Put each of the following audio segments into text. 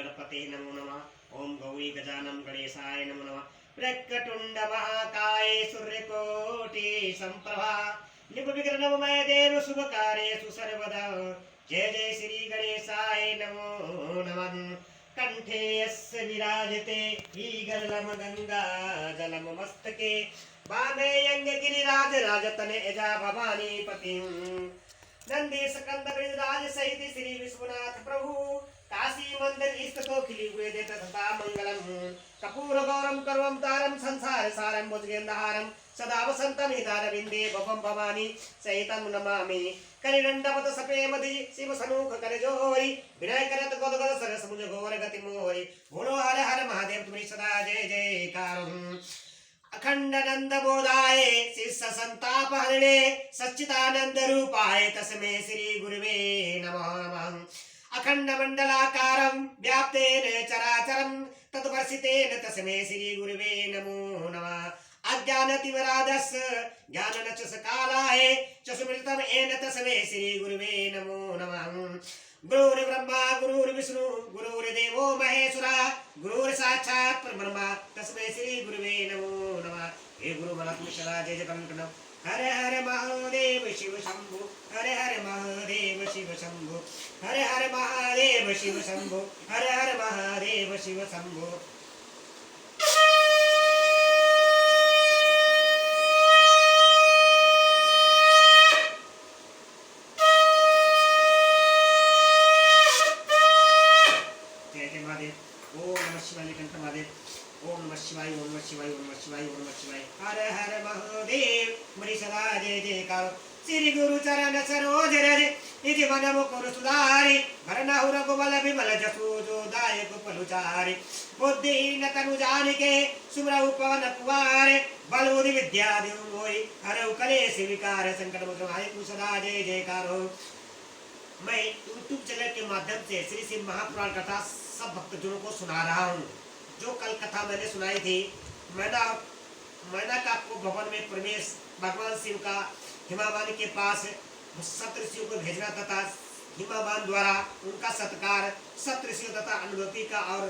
गणपते नमो नमः। ओम गौरी गजानन गणेशाय नमो नमः। प्रकटुंड महाकाय सूर्यकोटि संप्रभा निर्विघ्नमय देव शुभ कार्येषु सर्वदा। जय जय श्री गणेशाय नमो नमः। कंठे यस्य विराजते हीगर्लम गंगा जलम मस्तके बाणे यंग गिरिराज राजतने एजा भवानी पतिं नंदी स्कंद ब्रजराज सहित श्री विश्वनाथ प्रभु काशी मंदिर स्थितो खिली हुए देत सदा मंगलम कपूर गौरम करवम तारम संसार सारम भुजगेंद्रहारम सदा वसंतम हितारविंदे भवम भवानी सहितम नमामि करिदंडवत सपे मधि शिव सनूख कर जोरी विनय करत गद गद सरस मुझ घोर गति मोरी बोलो हर हर महादेव तुम्हारी सदा जय जयकार। अखंड नंद बोधाय शिष्य संताप हरणे सच्चिदानंद रूपाय तस्मै श्री गुरुवे नमः। अखंड मंडलाकारं व्याप्तेन चराचरं तद्वर्षितेन तस्मै श्री गुरुवे नमो नमः। अज्ञानतिमिरादस्य ज्ञाननचसकालाय चक्षुमृतं येन तस्मै श्री गुरुवे नमो नमः। गुरुर्ब्रह्मा गुरुर्विष्णु गुरुर्देवो महेश्वरः गुरुर्साक्षात् परब्रह्म तस्मै श्री गुरुवे नमो नमः। हे गुरु महात्मा सदा जय जय कंकणम हर हर महादेव शिव शंभु हर हर महादेव शिव शंभु हर हर महादेव शिव शंभु हर हर महादेव शिव शंभु। ओम नमः शिवाय कंठ महादेव ओम नमः शिवाय ओम नमः शिवाय ओम नमः शिवाय ओम नमः शिवाय हर हर महादेव मरी सदा जय जयकार। श्री गुरु चरण सरोज रज निज मन मुकुर सुधारि भरनहु रघुबल विमल जसु जो दायक पलुचारि बुद्धिहीन तनु जानिके सुमरहु पवन कुमार बल बुद्धि विद्या देहु मोहि हरहु कलेश विकार संकट मोचन हाय सदा जय जयकार। मैं यूट्यूब चैनल के माध्यम से श्री शिव महापुराण कथा सब भक्तजनों को सुना रहा हूँ। जो कल कथा मैंने सुनाई थी मैना का आपको भवन में प्रवेश भगवान शिव का हिमावान के पास सप्तऋषियों को भेजना तथा हिमावान द्वारा उनका सत्कार सप्तऋषियों तथा अनुभूति का और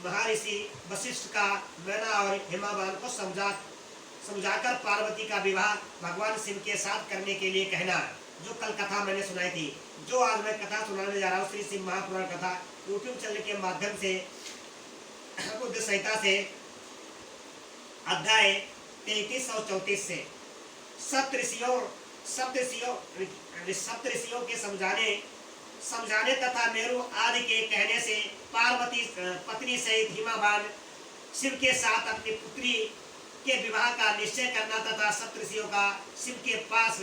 महर्षि वशिष्ठ का मैना और हिमावान को समझाकर पार्वती का विवाह भगवान शिव के साथ करने के लिए कहना। जो कल कथा मैंने सुनाई थी, जो आज मैं कथा सुनाने जा रहा हूँ श्री शिव महापुराण कथा यूट्यूब चैनल के माध्यम से बुद्ध संहिता से अध्याय 33 और 34 से सप्तऋषियों के समझाने तथा मेरु आदि के कहने से पार्वती पत्नी सहित हिमावान शिव के साथ अपनी पुत्री के विवाह का निश्चय करना तथा सप्तऋषियों का शिव के पास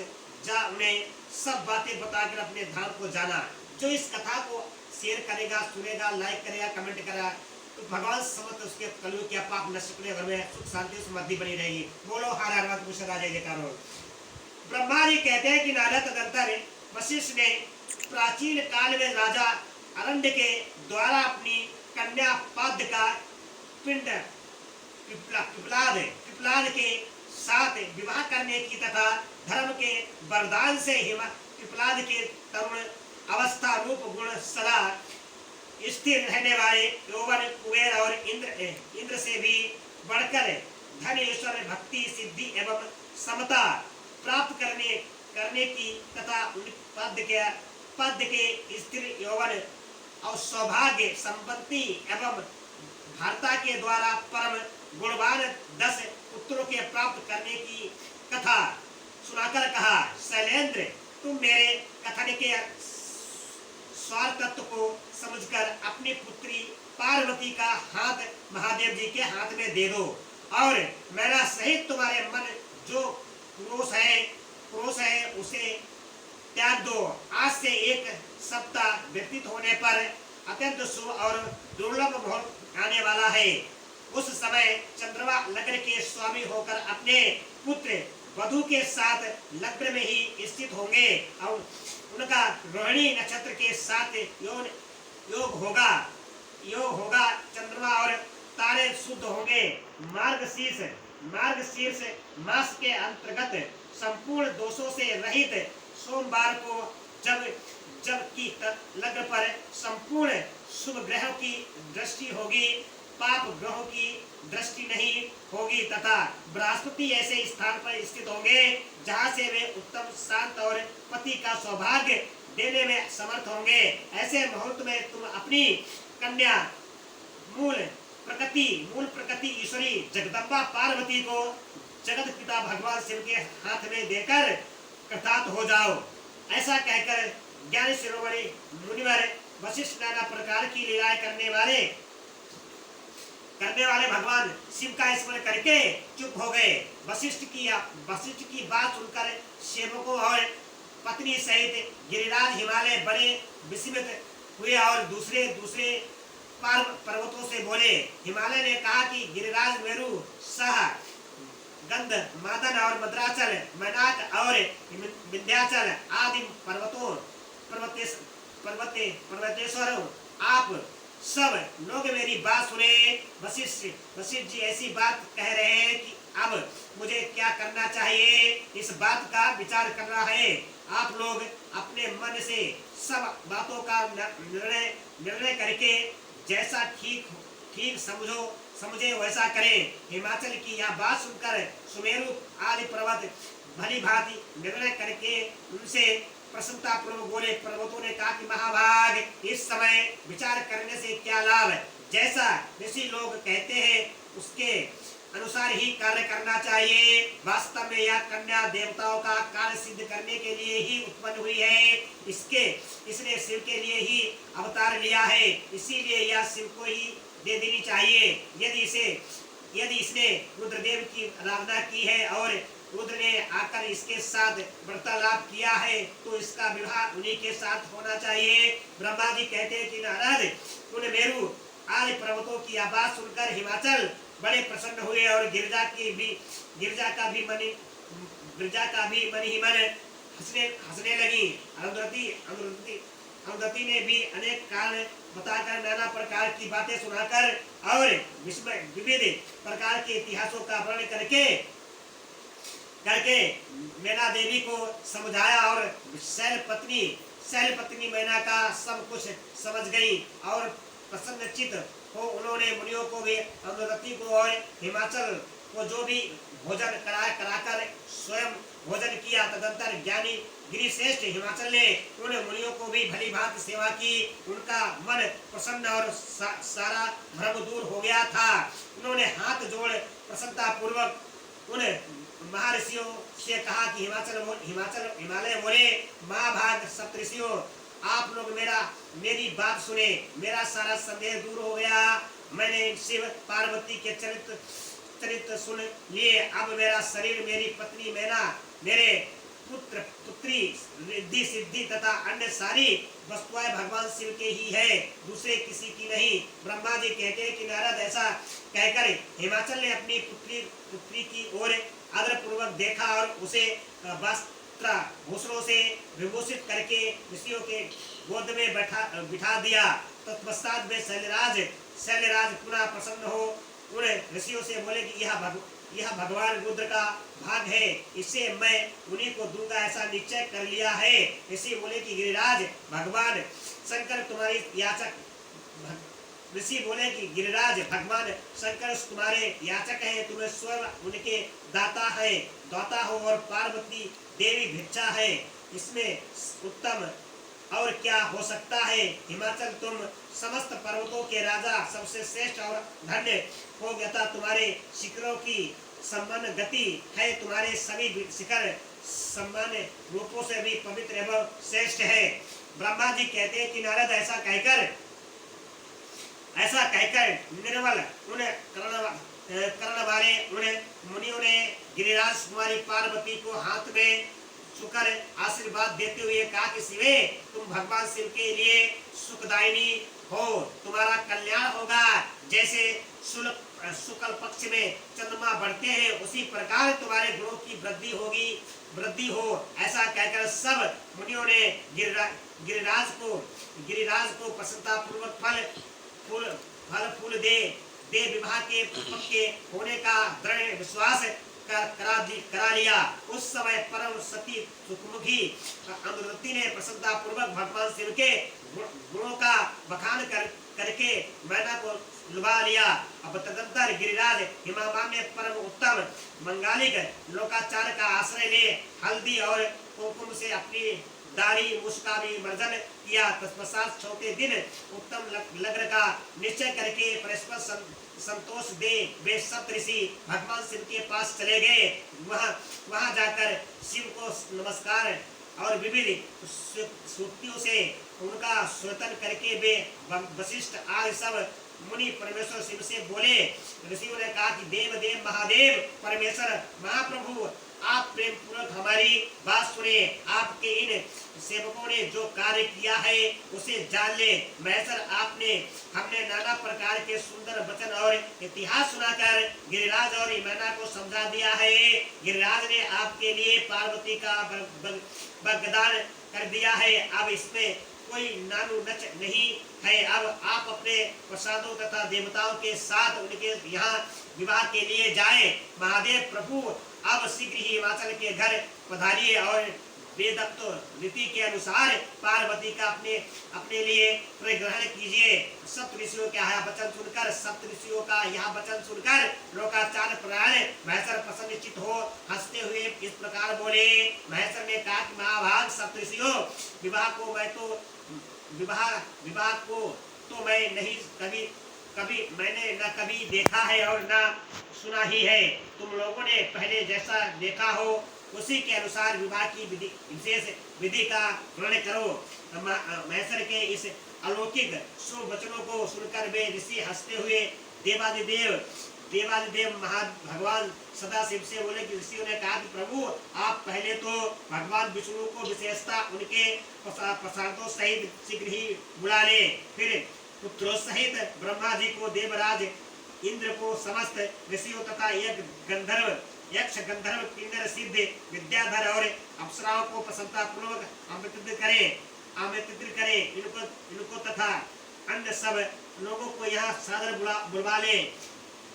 जा उन्हें सब बातें बताकर अपने धाम को जाना। जो इस कथा को शेयर करेगा, सुनेगा, लाइक करेगा, कमेंट करेगा तो भगवान समस्त उसके कलयुग के पाप नष्ट करे, घर में सुख शांति समृद्धि बनी रहेगी। बोलो हर हर महादेव सदा जय जयकार हो। ब्रह्मा जी कहते हैं कि नारद तदंतर वशिष्ठ ने प्राचीन काल में राजा अरण्य के द्वारा अपनी कन्या पाद्य का पिंड पिपलाद के साथ विवाह करने की तथा धर्म के वरदान से पिपलाद के तरुण अवस्था रूप गुण सदा स्थिर रहने वाले यौवन कुबेर और इंद्र से भी बढ़कर धन ईश्वर भक्ति सिद्धि एवं समता प्राप्त करने की तथा पद के स्थिर यौवन और सौभाग्य संपत्ति एवं भर्ता के द्वारा परम गुणवान 10 पुत्रों के प्राप्त करने की कथा सुनाकर कहा, शैलेंद्र तुम मेरे कथन के स्वार्थ तत्व को समझकर अपनी पुत्री पार्वती का हाथ महादेव जी के हाथ में दे दो और मेरा सहित तुम्हारे मन जो क्रोश है उसे त्याग दो। आज से एक सप्ताह व्यतीत होने पर अत्यंत शुभ और दुर्लभ मुहूर्त आने वाला है। उस समय चंद्रमा लग्न के स्वामी होकर अपने पुत्र वधु के साथ लग्न में ही स्थित होंगे और उनका रोहिणी नक्षत्र के साथ योग होगा। चंद्रमा और तारे शुद्ध होंगे। मार्गशीर्ष मास के अंतर्गत संपूर्ण दोषों से रहित सोमवार को जब जबकि लग्न पर संपूर्ण शुभ ग्रहों की दृष्टि होगी, पाप ग्रहों की दृष्टि नहीं होगी तथा बृहस्पति ऐसे स्थान पर स्थित होंगे जहां से वे उत्तम शांत और पति का सौभाग्य देने में समर्थ होंगे। ऐसे मुहूर्त में तुम अपनी कन्या मूल प्रकृति ईश्वरी जगदम्बा पार्वती को जगत पिता भगवान शिव के हाथ में देकर कृतार्थ हो जाओ। ऐसा कहकर ज्ञानी शिरोमणि मुनिवर वशिष्ठ नाना प्रकार की लीलाएं करने वाले भगवान शिव का स्मरण करके चुप हो गए। वशिष्ठ की बात सुनकर सेवकों और पत्नी सहित गिरिराज हिमालय बड़े विस्मित हुए और दूसरे पर्वतों से बोले। हिमालय ने कहा कि गिरिराज मेरु सह गंध मादन और मद्राचल मैनाक और विंध्याचल आदि पर्वतेश्वर आप सब लोग मेरी बात सुने। वशिष्ठ जी ऐसी बात कह रहे हैं कि अब मुझे क्या करना चाहिए, इस बात का विचार करना है। आप लोग अपने मन से सब बातों का निर्णय करके जैसा ठीक समझे वैसा करें। हिमाचल की यह बात सुनकर सुमेरु आदि पर्वत भली भांति निर्णय करके उनसे प्रसन्नता पूर्वक बोले। पर्वतों ने कहा कि महाभाग, इस समय विचार करने से क्या लाभ, जैसा ऋषि लोग कहते हैं उसके अनुसार ही कार्य करना चाहिए। वास्तव में यह कन्या देवताओं का कार्य सिद्ध करने के लिए ही उत्पन्न हुई है। इसने शिव के लिए ही अवतार लिया है, इसीलिए यह शिव को ही दे देनी चाहिए। यदि इसने रुद्रदेव की आराधना की है और रुद्र ने आकर इसके साथ वार्तालाप किया है तो इसका विवाह उन्हीं के साथ होना चाहिए। ब्रह्मा जी कहते हैं कि नारद, उन मेरु आदि पर्वतों की आवाज सुनकर हिमाचल बड़े प्रसन्न हुए और गिरजा का भी मन ही मन हंसने लगी। अरुंधति ने भी अनेक कारण बताकर नाना प्रकार की बातें सुनाकर और विविध प्रकार के इतिहासों का वर्णन करके मैना देवी को समझाया और शैल पत्नी मैना का सब कुछ समझ गई और प्रसन्नचित हो उन्होंने मुनियों को भी, अरुंधति को और हिमाचल को जो भी भोजन कराकर स्वयं भोजन किया। तदंतर ज्ञानी गिरिश्रेष्ठ हिमाचल ने उन मुनियों को भी भली भांति सेवा की। उनका मन प्रसन्न और सारा भ्रम दूर हो गया था। उन्होंने हाथ जोड़ प्रसन्नता पूर्वक उन महर्षियों से कहा कि हिमालय बोले, महाभाग सप्तऋषियों, आप लोग मेरी बात सुने, मेरा सारा संदेह दूर हो गया। मैंने शिव पार्वती के चरित्र सुन लिए। अब मेरा शरीर, मेरी पत्नी मैना, मेरे पुत्री रिद्धि सिद्धि तथा अन्य सारी वस्तुएं भगवान शिव के ही है, दूसरे किसी की नहीं। ब्रह्मा जी कहते हैं कि नारद, ऐसा कहकर हिमाचल ने अपनी पुत्री की ओर आदर पूर्वक देखा और उसे वस्त्राभूषणों से विभूषित करके ऋषियों के गोद में बिठा दिया। तत्पश्चात वे शैलराज पुनः प्रसन्न हो उन ऋषियों से बोले कि यह भगवान रुद्र का भाग है, इससे मैं उन्हीं को दूंगा, ऐसा निश्चय कर लिया है। ऋषि बोले कि गिरिराज भगवान शंकर तुम्हारी याचक ऋषि बोले कि गिरिराज भगवान शंकर तुम्हारे याचक हैं, तुम्हें स्वयं उनके दाता हो और पार्वती देवी भिक्षा है, इसमें उत्तम और क्या हो सकता है। हिमाचल, तुम समस्त पर्वतों के राजा, सबसे श्रेष्ठ और धन्य हो गया। तुम्हारे शिखरों की सम्मान गति है, तुम्हारे सभी शिखर सम्मान रूपों से भी पवित्र एवं श्रेष्ठ है। ब्रह्मा जी कहते हैं कि नारद, ऐसा कहकर निर्मल उन कर्ण वाले उन मुनियों ने गिरिराज कुमारी पार्वती को हाथ में छूकर आशीर्वाद देते हुए कहा कि शिवे, तुम भगवान शिव के लिए सुखदायिनी हो, तुम्हारा कल्याण होगा। जैसे शुक्ल पक्ष में चंद्रमा बढ़ते हैं, उसी प्रकार तुम्हारे गुणों की वृद्धि हो। ऐसा कहकर सब मुनियों ने गिरिराज को प्रसन्नता पूर्वक फल फूल दे विवाह के पक्के होने का दृढ़ विश्वास करा लिया। उस समय परम सती सुखमुखी अनुरुति ने प्रसन्नता पूर्वक भगवान शिव के गुणों का बखान करके मैना को लुभा लिया। अब तदंतर गिरिराज हिमावान ने परम उत्तम मंगालिक लोकाचार का आश्रय ले हल्दी और कुमकुम से अपनी दाढ़ी मुस्का भी मर्जन किया। तत्पश्चात चौथे दिन उत्तम लग्न का निश्चय करके परस्पर संतोष दे वे सप्त ऋषि भगवान शिव के पास चले गए। वहां जाकर शिव को नमस्कार और विविध सूक्तियों से उनका स्वतन करके वे वशिष्ठ आदि सब मुनि परमेश्वर शिव से बोले। ऋषियों ने कहा कि देव देव महादेव परमेश्वर महाप्रभु आप प्रेम पूर्वक हमारी बात सुने। आपके इन सेवकों ने जो कार्य किया है उसे जान ले। महेश्वर हमने नाना प्रकार के सुंदर वचन और इतिहास सुनाकर गिरिराज और मैना को समझा दिया है। गिरिराज ने आपके लिए पार्वती का वरदान कर दिया है। अब इसमें कोई नानु नच नहीं है। अब आप अपने प्रसादों तथा देवताओं के साथ उनके यहाँ विवाह के लिए जाएं। महादेव प्रभु अब शीघ्र ही हिमाचल के घर पधारिए और वेदोक्त रीति के अनुसार पार्वती का अपने लिए परिग्रहण कीजिए। सप्त ऋषियों का यह वचन सुनकर लोकाचार्य प्राण महेश्वर प्रसन्नचित्त हो हंसते हुए इस प्रकार बोले। महेश्वर ने कहा कि महाभाग सप्त ऋषियों, विवाह को तो मैं नहीं मैंने न कभी देखा है और न सुना ही है। तुम लोगों ने पहले जैसा देखा हो उसी के अनुसार विवाह की विशेष विधि का वर्णन करो। महेश्वर के इस अलौकिक शुभ वचनों को सुनकर वे ऋषि हंसते हुए देवादिदेव भगवान सदाशिव से बोले कि ऋषियों ने कहा कि प्रभु आप पहले तो भगवान विष्णु को विशेषता उनके प्रसादों सहित शीघ्र ही बुला ले, फिर पुत्रों सहित ब्रह्मा जी को, देवराज इंद्र को, समस्त ऋषियों तथा यक्ष गंधर्व किन्नर सिद्ध विद्याधर और अप्सराओं को प्रसन्नता पूर्वक आमंत्रित करे। इनको तथा अन्य सब लोगों को यहाँ सादर बुलवा ले।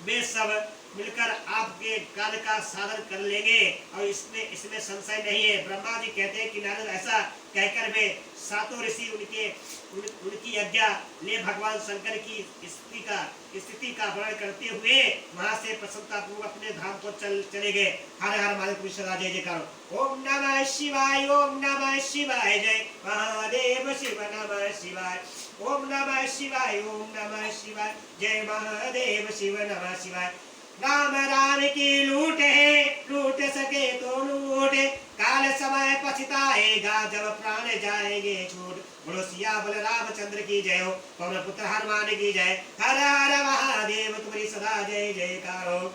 वे सब मिलकर आपके कार्य का साधन कर लेंगे और इसमें संशय नहीं है। ब्रह्मा जी कहते हैं कि नारद ऐसा कहकर वे सातों ऋषि उनकी आज्ञा ले भगवान शंकर की स्थिति का वर्णन करते हुए वहां से प्रसन्नता पूर्वक अपने धाम को चले गए। हर हर महादेव जय जयकार। ओम नमः शिवाय, ओम नमः शिवाय, जय महादेव शिव नमः शिवाय। ओम नमः शिवाय, ओम नमः शिवाय, जय महादेव शिव नमः शिवाय। राम राम की लूट है, लूट सके तो लूट, काल समय पछताएगा जब प्राण जाएंगे छूट। बोलो सिया बोल रामचंद्र की जय हो, पवन पुत्र हनुमान की जय। हर हर महादेव तुम्हारी सदा जय जयकार हो।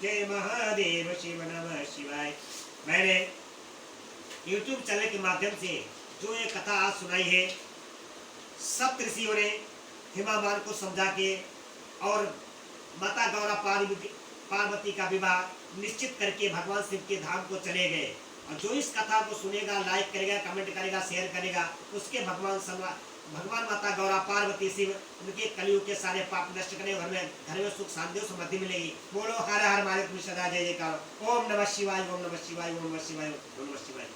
जय महादेव शिव नमः शिवाय। मैंने YouTube चैनल के माध्यम से जो ये कथा आज सुनाई है, सप्त ऋषियों ने हिमावान को समझा के और माता गौरा पार्वती का विवाह निश्चित करके भगवान शिव के धाम को चले गए। और जो इस कथा को सुनेगा, लाइक करेगा, कमेंट करेगा, शेयर करेगा, उसके भगवान माता गौरा पार्वती शिव उनके कलियुग के सारे पाप नष्ट करें, घर में सुख शांति और समृद्धि मिलेगी। बोलो हर हर महादेव सदा जय जयकार। ओम नमः शिवाय, ओम नमः शिवाय, ओम नमः शिवाय, ओम नमः शिवाय।